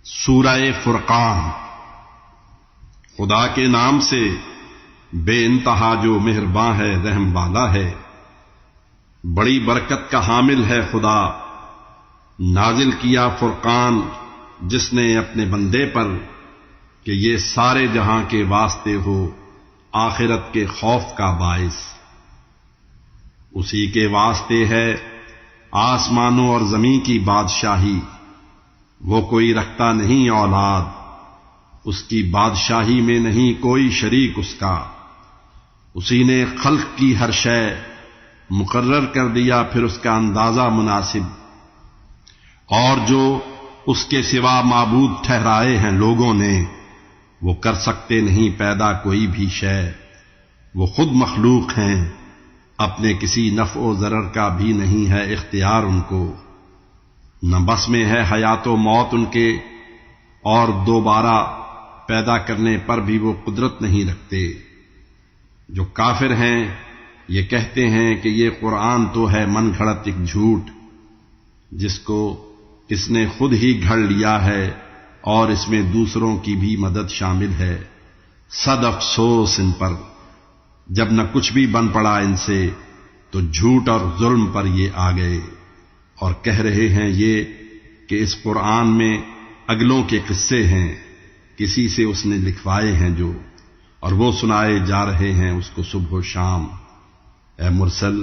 سورہ فرقان۔ خدا کے نام سے بے انتہا جو مہرباں ہے، رحم والا ہے، بڑی برکت کا حامل ہے خدا۔ نازل کیا فرقان جس نے اپنے بندے پر کہ یہ سارے جہاں کے واسطے ہو آخرت کے خوف کا باعث۔ اسی کے واسطے ہے آسمانوں اور زمین کی بادشاہی، وہ کوئی رکھتا نہیں اولاد، اس کی بادشاہی میں نہیں کوئی شریک اس کا۔ اسی نے خلق کی ہر شے مقرر کر دیا، پھر اس کا اندازہ مناسب، اور جو اس کے سوا معبود ٹھہرائے ہیں لوگوں نے، وہ کر سکتے نہیں پیدا کوئی بھی شے۔ وہ خود مخلوق ہیں، اپنے کسی نفع و ضرر کا بھی نہیں ہے اختیار ان کو، نہ بس میں ہے حیات و موت ان کے، اور دوبارہ پیدا کرنے پر بھی وہ قدرت نہیں رکھتے۔ جو کافر ہیں یہ کہتے ہیں کہ یہ قرآن تو ہے من گھڑت ایک جھوٹ، جس کو اس نے خود ہی گھڑ لیا ہے اور اس میں دوسروں کی بھی مدد شامل ہے۔ صد افسوس ان پر، جب نہ کچھ بھی بن پڑا ان سے تو جھوٹ اور ظلم پر یہ آ گئے، اور کہہ رہے ہیں یہ کہ اس قرآن میں اگلوں کے قصے ہیں، کسی سے اس نے لکھوائے ہیں جو، اور وہ سنائے جا رہے ہیں اس کو صبح و شام۔ اے مرسل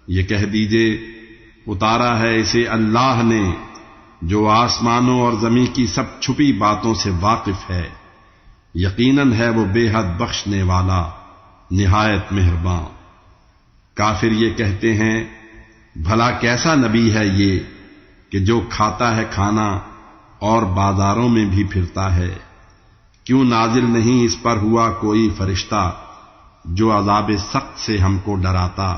یہ کہہ دیجئے اتارا ہے اسے اللہ نے جو آسمانوں اور زمین کی سب چھپی باتوں سے واقف ہے، یقیناً ہے وہ بے حد بخشنے والا، نہایت مہرباں۔ کافر یہ کہتے ہیں بھلا کیسا نبی ہے یہ کہ جو کھاتا ہے کھانا اور بازاروں میں بھی پھرتا ہے؟ کیوں نازل نہیں اس پر ہوا کوئی فرشتہ جو عذاب سخت سے ہم کو ڈراتا،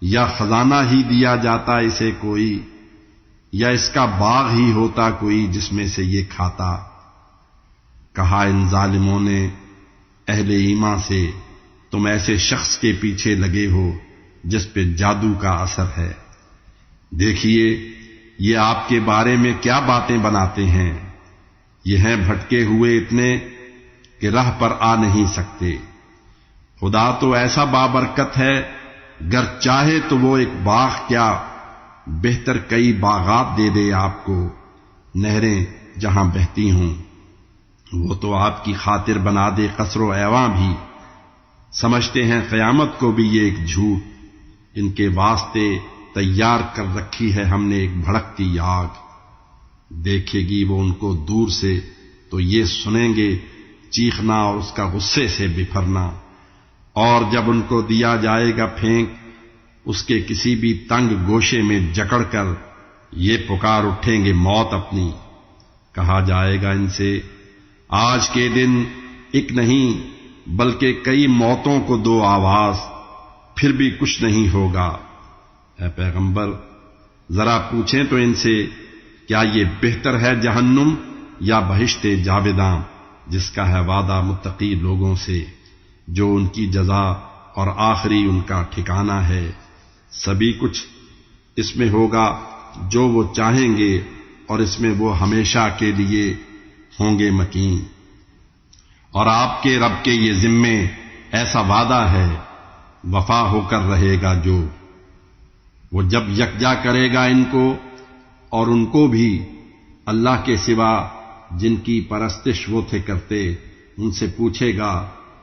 یا خزانہ ہی دیا جاتا اسے کوئی، یا اس کا باغ ہی ہوتا کوئی جس میں سے یہ کھاتا۔ کہا ان ظالموں نے اہل ایمان سے، تم ایسے شخص کے پیچھے لگے ہو جس پہ جادو کا اثر ہے۔ دیکھیے یہ آپ کے بارے میں کیا باتیں بناتے ہیں، یہ ہیں بھٹکے ہوئے اتنے کہ راہ پر آ نہیں سکتے۔ خدا تو ایسا بابرکت ہے، گر چاہے تو وہ ایک باغ کیا بہتر کئی باغات دے دے آپ کو، نہریں جہاں بہتی ہوں۔ وہ تو آپ کی خاطر بنا دے قصر و ایواں بھی۔ سمجھتے ہیں قیامت کو بھی یہ ایک جھوٹ، ان کے واسطے تیار کر رکھی ہے ہم نے ایک بھڑکتی آگ۔ دیکھے گی وہ ان کو دور سے تو یہ سنیں گے چیخنا اور اس کا غصے سے بپھرنا، اور جب ان کو دیا جائے گا پھینک اس کے کسی بھی تنگ گوشے میں جکڑ کر، یہ پکار اٹھیں گے موت اپنی۔ کہا جائے گا ان سے آج کے دن ایک نہیں بلکہ کئی موتوں کو دو آواز، پھر بھی کچھ نہیں ہوگا۔ اے پیغمبر ذرا پوچھیں تو ان سے کیا یہ بہتر ہے جہنم یا بہشت جاوداں جس کا ہے وعدہ متقی لوگوں سے، جو ان کی جزا اور آخری ان کا ٹھکانہ ہے۔ سبھی کچھ اس میں ہوگا جو وہ چاہیں گے، اور اس میں وہ ہمیشہ کے لیے ہوں گے مکین۔ اور آپ کے رب کے یہ ذمے ایسا وعدہ ہے، وفا ہو کر رہے گا جو، وہ جب یکجا کرے گا ان کو اور ان کو بھی اللہ کے سوا جن کی پرستش وہ تھے کرتے، ان سے پوچھے گا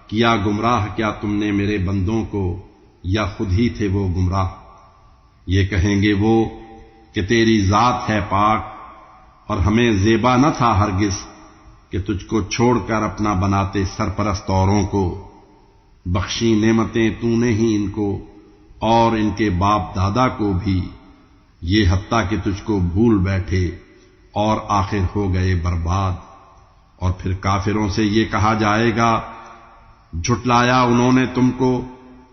کیا گمراہ کیا تم نے میرے بندوں کو، یا خود ہی تھے وہ گمراہ؟ یہ کہیں گے وہ کہ تیری ذات ہے پاک، اور ہمیں زیبا نہ تھا ہرگز کہ تجھ کو چھوڑ کر اپنا بناتے سرپرست اوروں کو۔ بخشی نعمتیں تو نے ہی ان کو اور ان کے باپ دادا کو بھی، یہ حتیٰ کہ تجھ کو بھول بیٹھے اور آخر ہو گئے برباد۔ اور پھر کافروں سے یہ کہا جائے گا جھٹلایا انہوں نے تم کو،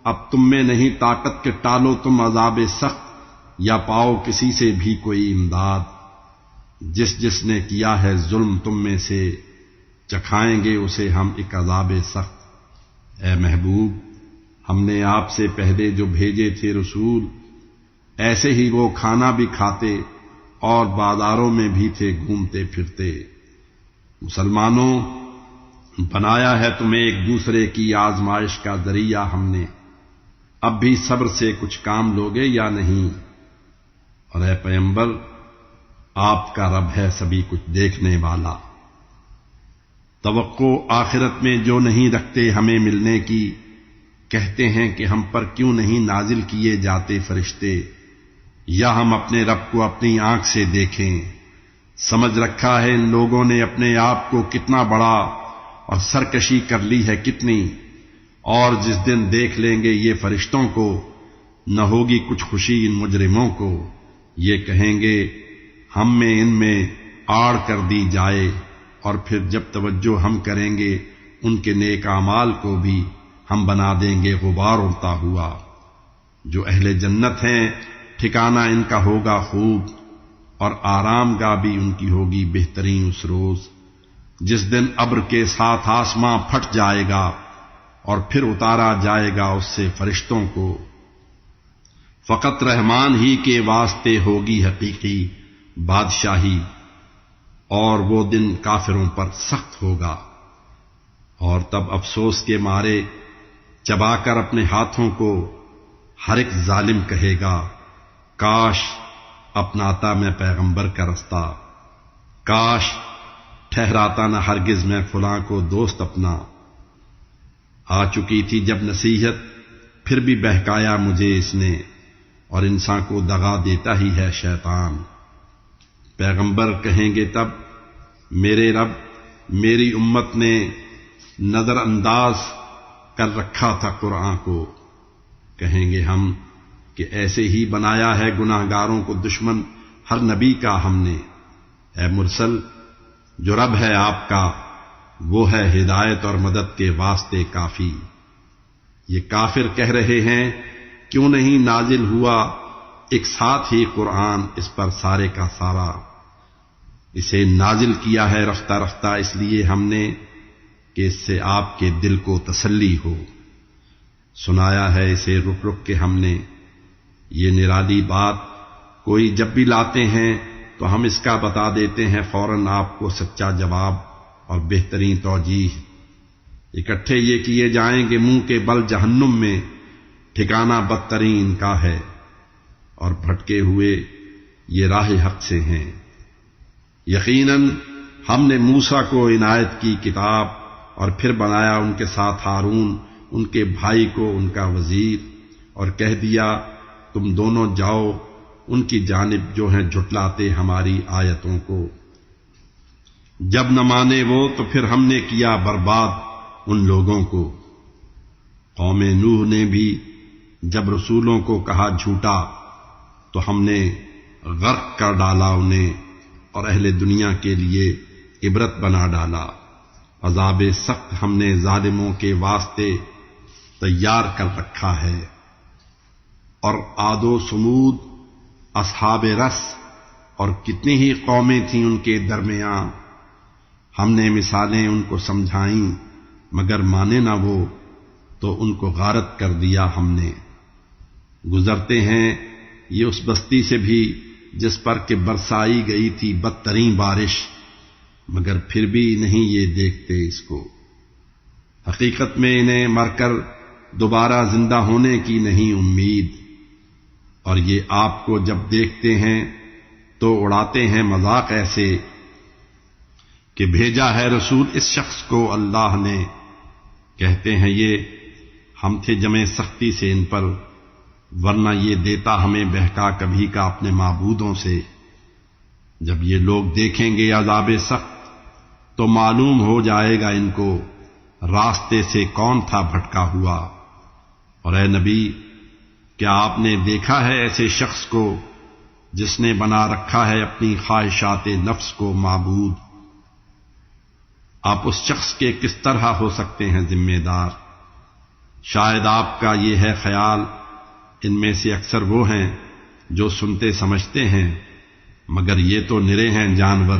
اب تم میں نہیں طاقت کہ ٹالو تم عذاب سخت یا پاؤ کسی سے بھی کوئی امداد۔ جس جس نے کیا ہے ظلم تم میں سے، چکھائیں گے اسے ہم ایک عذاب سخت۔ اے محبوب ہم نے آپ سے پہلے جو بھیجے تھے رسول، ایسے ہی وہ کھانا بھی کھاتے اور بازاروں میں بھی تھے گھومتے پھرتے۔ مسلمانوں، بنایا ہے تمہیں ایک دوسرے کی آزمائش کا ذریعہ ہم نے، اب بھی صبر سے کچھ کام لوگے یا نہیں؟ اور اے پیغمبر، آپ کا رب ہے سبھی کچھ دیکھنے والا۔ توقع آخرت میں جو نہیں رکھتے ہمیں ملنے کی، کہتے ہیں کہ ہم پر کیوں نہیں نازل کیے جاتے فرشتے، یا ہم اپنے رب کو اپنی آنکھ سے دیکھیں۔ سمجھ رکھا ہے ان لوگوں نے اپنے آپ کو کتنا بڑا، اور سرکشی کر لی ہے کتنی، اور جس دن دیکھ لیں گے یہ فرشتوں کو، نہ ہوگی کچھ خوشی ان مجرموں کو۔ یہ کہیں گے ہم میں آڑ کر دی جائے، اور پھر جب توجہ ہم کریں گے ان کے نیک اعمال کو بھی ہم بنا دیں گے غبار اڑتا ہوا۔ جو اہل جنت ہیں ٹھکانہ ان کا ہوگا خوب، اور آرام گاہ بھی ان کی ہوگی بہترین اس روز، جس دن ابر کے ساتھ آسماں پھٹ جائے گا اور پھر اتارا جائے گا اس سے فرشتوں کو۔ فقط رحمان ہی کے واسطے ہوگی حقیقی بادشاہی، اور وہ دن کافروں پر سخت ہوگا، اور تب افسوس کے مارے چبا کر اپنے ہاتھوں کو ہر ایک ظالم کہے گا، کاش اپناتا میں پیغمبر کا رستہ، کاش ٹھہراتا نہ ہرگز میں فلاں کو دوست اپنا۔ آ چکی تھی جب نصیحت، پھر بھی بہکایا مجھے اس نے، اور انسان کو دغا دیتا ہی ہے شیطان۔ پیغمبر کہیں گے تب، میرے رب، میری امت نے نظر انداز کر رکھا تھا قرآن کو۔ کہیں گے ہم کہ ایسے ہی بنایا ہے گناہ گاروں کو دشمن ہر نبی کا ہم نے۔ اے مرسل، جو رب ہے آپ کا وہ ہے ہدایت اور مدد کے واسطے کافی۔ یہ کافر کہہ رہے ہیں کیوں نہیں نازل ہوا ایک ساتھ ہی قرآن اس پر سارے کا سارا؟ اسے نازل کیا ہے رفتہ رفتہ اس لیے ہم نے کہ اس سے آپ کے دل کو تسلی ہو، سنایا ہے اسے رک رک کے ہم نے۔ یہ نرالی بات کوئی جب بھی لاتے ہیں تو ہم اس کا بتا دیتے ہیں فوراً آپ کو سچا جواب اور بہترین توجیہ۔ اکٹھے یہ کیے جائیں گے منہ کے بل جہنم میں، ٹھکانہ بدترین کا ہے، اور بھٹکے ہوئے یہ راہ حق سے ہیں۔ یقیناً ہم نے موسیٰ کو عنایت کی کتاب، اور پھر بنایا ان کے ساتھ ہارون ان کے بھائی کو ان کا وزیر، اور کہہ دیا تم دونوں جاؤ ان کی جانب جو ہیں جھٹلاتے ہماری آیتوں کو۔ جب نہ مانے وہ تو پھر ہم نے کیا برباد ان لوگوں کو۔ قوم نوح نے بھی جب رسولوں کو کہا جھوٹا تو ہم نے غرق کر ڈالا انہیں، اور اہل دنیا کے لیے عبرت بنا ڈالا۔ عذاب سخت ہم نے ظالموں کے واسطے تیار کر رکھا ہے۔ اور عاد و سمود، اصحاب رس، اور کتنی ہی قومیں تھیں ان کے درمیان، ہم نے مثالیں ان کو سمجھائیں مگر مانے نہ وہ، تو ان کو غارت کر دیا ہم نے۔ گزرتے ہیں یہ اس بستی سے بھی جس پر کہ برسائی گئی تھی بدترین بارش، مگر پھر بھی نہیں یہ دیکھتے اس کو۔ حقیقت میں انہیں مر کر دوبارہ زندہ ہونے کی نہیں امید، اور یہ آپ کو جب دیکھتے ہیں تو اڑاتے ہیں مذاق ایسے کہ بھیجا ہے رسول اس شخص کو اللہ نے۔ کہتے ہیں یہ ہم تھے جمے سختی سے ان پر، ورنہ یہ دیتا ہمیں بہکا کبھی کا اپنے معبودوں سے۔ جب یہ لوگ دیکھیں گے عذاب سخت تو معلوم ہو جائے گا ان کو راستے سے کون تھا بھٹکا ہوا۔ اور اے نبی، کیا آپ نے دیکھا ہے ایسے شخص کو جس نے بنا رکھا ہے اپنی خواہشات نفس کو معبود؟ آپ اس شخص کے کس طرح ہو سکتے ہیں ذمہ دار؟ شاید آپ کا یہ ہے خیال ان میں سے اکثر وہ ہیں جو سنتے سمجھتے ہیں، مگر یہ تو نرے ہیں جانور،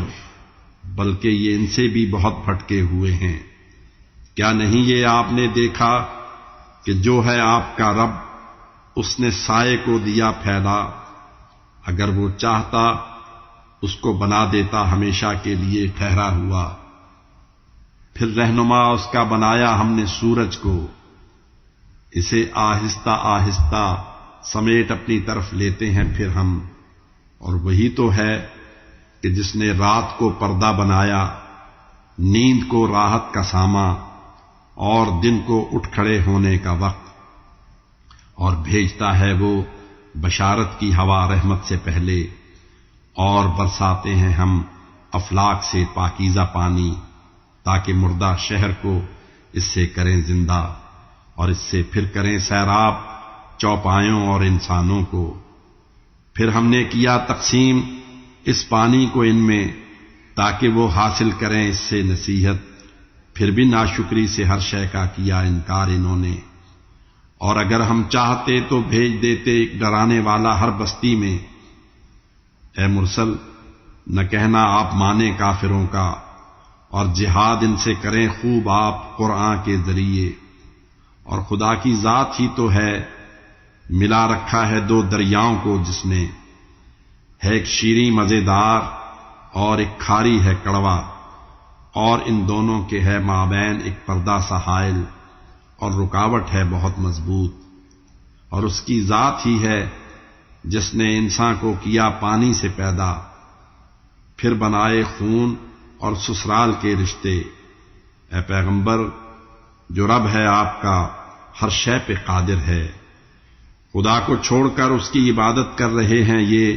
بلکہ یہ ان سے بھی بہت بھٹکے ہوئے ہیں۔ کیا نہیں یہ آپ نے دیکھا کہ جو ہے آپ کا رب اس نے سائے کو دیا پھیلا، اگر وہ چاہتا اس کو بنا دیتا ہمیشہ کے لیے ٹھہرا ہوا، پھر رہنما اس کا بنایا ہم نے سورج کو، اسے آہستہ آہستہ سمیٹ اپنی طرف لیتے ہیں پھر ہم، اور وہی تو ہے کہ جس نے رات کو پردہ بنایا، نیند کو راحت کا ساما، اور دن کو اٹھ کھڑے ہونے کا وقت، اور بھیجتا ہے وہ بشارت کی ہوا رحمت سے پہلے، اور برساتے ہیں ہم افلاک سے پاکیزہ پانی، تاکہ مردہ شہر کو اس سے کریں زندہ، اور اس سے پھر کریں سیراب چوپایوں اور انسانوں کو۔ پھر ہم نے کیا تقسیم اس پانی کو ان میں، تاکہ وہ حاصل کریں اس سے نصیحت، پھر بھی ناشکری سے ہر شے کا کیا انکار انہوں نے۔ اور اگر ہم چاہتے تو بھیج دیتے ایک ڈرانے والا ہر بستی میں۔ اے مرسل، نہ کہنا آپ مانیں کافروں کا، اور جہاد ان سے کریں خوب آپ قرآن کے ذریعے۔ اور خدا کی ذات ہی تو ہے، ملا رکھا ہے دو دریاؤں کو جس نے، ہے ایک شیریں مزیدار اور ایک کھاری ہے کڑوا، اور ان دونوں کے ہے مابین ایک پردہ سا حائل، اور رکاوٹ ہے بہت مضبوط۔ اور اس کی ذات ہی ہے جس نے انسان کو کیا پانی سے پیدا، پھر بنائے خون اور سسرال کے رشتے۔ اے پیغمبر، جو رب ہے آپ کا ہر شے پہ قادر ہے۔ خدا کو چھوڑ کر اس کی عبادت کر رہے ہیں یہ،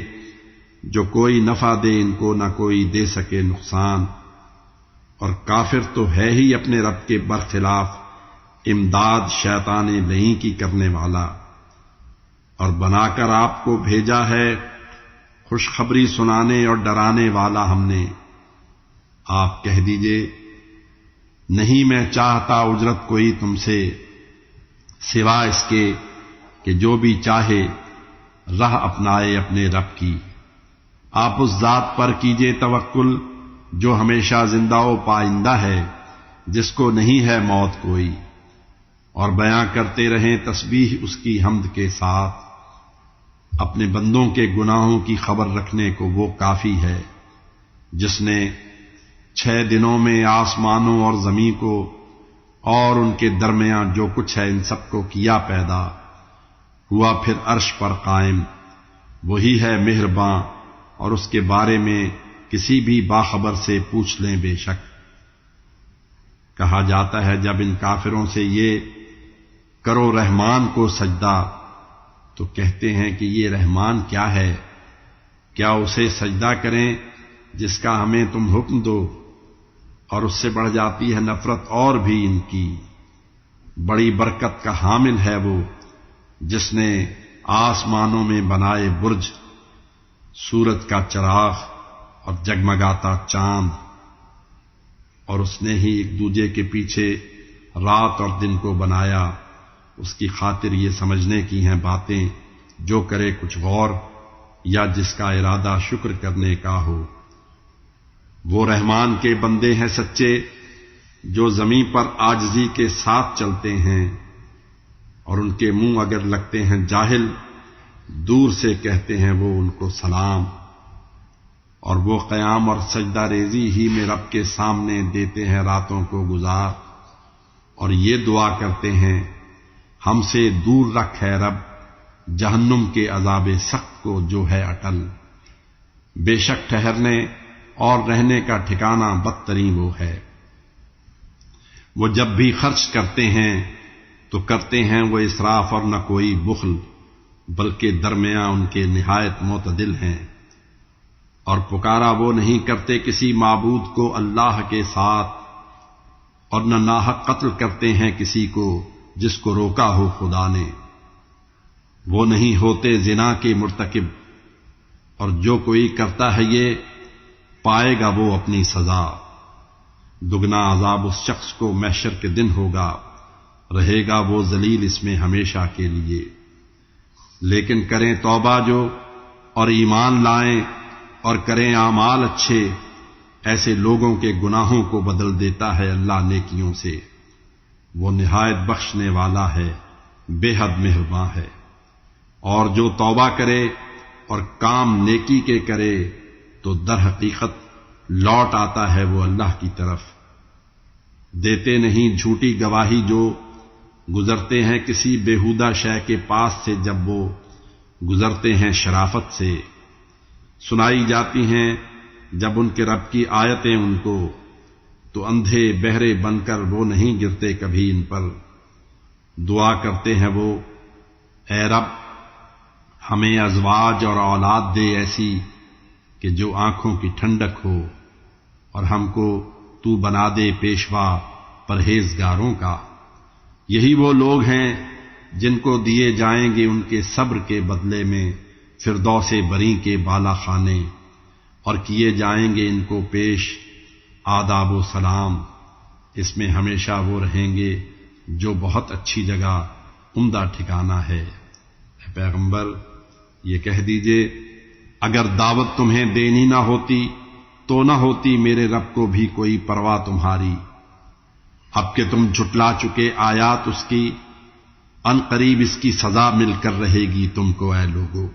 جو کوئی نفع دے ان کو نہ کوئی دے سکے نقصان، اور کافر تو ہے ہی اپنے رب کے برخلاف امداد شیطان لعین کی کرنے والا۔ اور بنا کر آپ کو بھیجا ہے خوشخبری سنانے اور ڈرانے والا ہم نے۔ آپ کہہ دیجئے، نہیں میں چاہتا اجرت کوئی تم سے، سوا اس کے کہ جو بھی چاہے راہ اپنائے اپنے رب کی۔ آپ اس ذات پر کیجئے توکل جو ہمیشہ زندہ و پائندہ ہے، جس کو نہیں ہے موت کوئی، اور بیاں کرتے رہیں تسبیح اس کی حمد کے ساتھ۔ اپنے بندوں کے گناہوں کی خبر رکھنے کو وہ کافی ہے، جس نے 6 دنوں میں آسمانوں اور زمین کو اور ان کے درمیان جو کچھ ہے ان سب کو کیا پیدا، ہوا پھر عرش پر قائم۔ وہی ہے مہرباں، اور اس کے بارے میں کسی بھی باخبر سے پوچھ لیں بے شک۔ کہا جاتا ہے جب ان کافروں سے یہ کرو رحمان کو سجدہ، تو کہتے ہیں کہ یہ رحمان کیا ہے؟ کیا اسے سجدہ کریں جس کا ہمیں تم حکم دو؟ اور اس سے بڑھ جاتی ہے نفرت اور بھی ان کی۔ بڑی برکت کا حامل ہے وہ، جس نے آسمانوں میں بنائے برج، سورج کا چراغ اور جگمگاتا چاند، اور اس نے ہی ایک دوجے کے پیچھے رات اور دن کو بنایا۔ اس کی خاطر یہ سمجھنے کی ہیں باتیں، جو کرے کچھ غور، یا جس کا ارادہ شکر کرنے کا ہو۔ وہ رحمان کے بندے ہیں سچے، جو زمین پر عاجزی کے ساتھ چلتے ہیں، اور ان کے منہ اگر لگتے ہیں جاہل، دور سے کہتے ہیں وہ ان کو سلام۔ اور وہ قیام اور سجدہ ریزی ہی میں رب کے سامنے دیتے ہیں راتوں کو گزار، اور یہ دعا کرتے ہیں ہم سے دور رکھ ہے رب جہنم کے عذاب سخت کو جو ہے اٹل۔ بے شک ٹھہرنے اور رہنے کا ٹھکانہ بدترین وہ ہے۔ وہ جب بھی خرچ کرتے ہیں تو کرتے ہیں وہ اسراف اور نہ کوئی بخل، بلکہ درمیان ان کے نہایت معتدل ہیں۔ اور پکارا وہ نہیں کرتے کسی معبود کو اللہ کے ساتھ، اور نہ ناحق قتل کرتے ہیں کسی کو جس کو روکا ہو خدا نے۔ وہ نہیں ہوتے زنا کے مرتکب، اور جو کوئی کرتا ہے یہ پائے گا وہ اپنی سزا۔ دگنا عذاب اس شخص کو محشر کے دن ہوگا، رہے گا وہ ذلیل اس میں ہمیشہ کے لیے۔ لیکن کریں توبہ جو اور ایمان لائیں اور کریں اعمال اچھے، ایسے لوگوں کے گناہوں کو بدل دیتا ہے اللہ نیکیوں سے۔ وہ نہایت بخشنے والا ہے، بے حد مہرباں ہے۔ اور جو توبہ کرے اور کام نیکی کے کرے تو در حقیقت لوٹ آتا ہے وہ اللہ کی طرف، دیتے نہیں جھوٹی گواہی جو گزرتے ہیں کسی بیہودہ شے کے پاس سے جب وہ گزرتے ہیں شرافت سے، سنائی جاتی ہیں جب ان کے رب کی آیتیں ان کو، تو اندھے بہرے بن کر وہ نہیں گرتے کبھی ان پر۔ دعا کرتے ہیں وہ، اے رب ہمیں ازواج اور اولاد دے ایسی کہ جو آنکھوں کی ٹھنڈک ہو، اور ہم کو تو بنا دے پیشوا پرہیزگاروں کا۔ یہی وہ لوگ ہیں جن کو دیے جائیں گے ان کے صبر کے بدلے میں فردوس بری کے بالا خانے، اور کیے جائیں گے ان کو پیش آداب و سلام، اس میں ہمیشہ وہ رہیں گے جو بہت اچھی جگہ عمدہ ٹھکانہ ہے۔ اے پیغمبر یہ کہہ دیجئے، اگر دعوت تمہیں دینی نہ ہوتی تو نہ ہوتی میرے رب کو بھی کوئی پرواہ تمہاری، اب کہ تم جھٹلا چکے آیات اس کی، ان قریب اس کی سزا مل کر رہے گی تم کو اے لوگو۔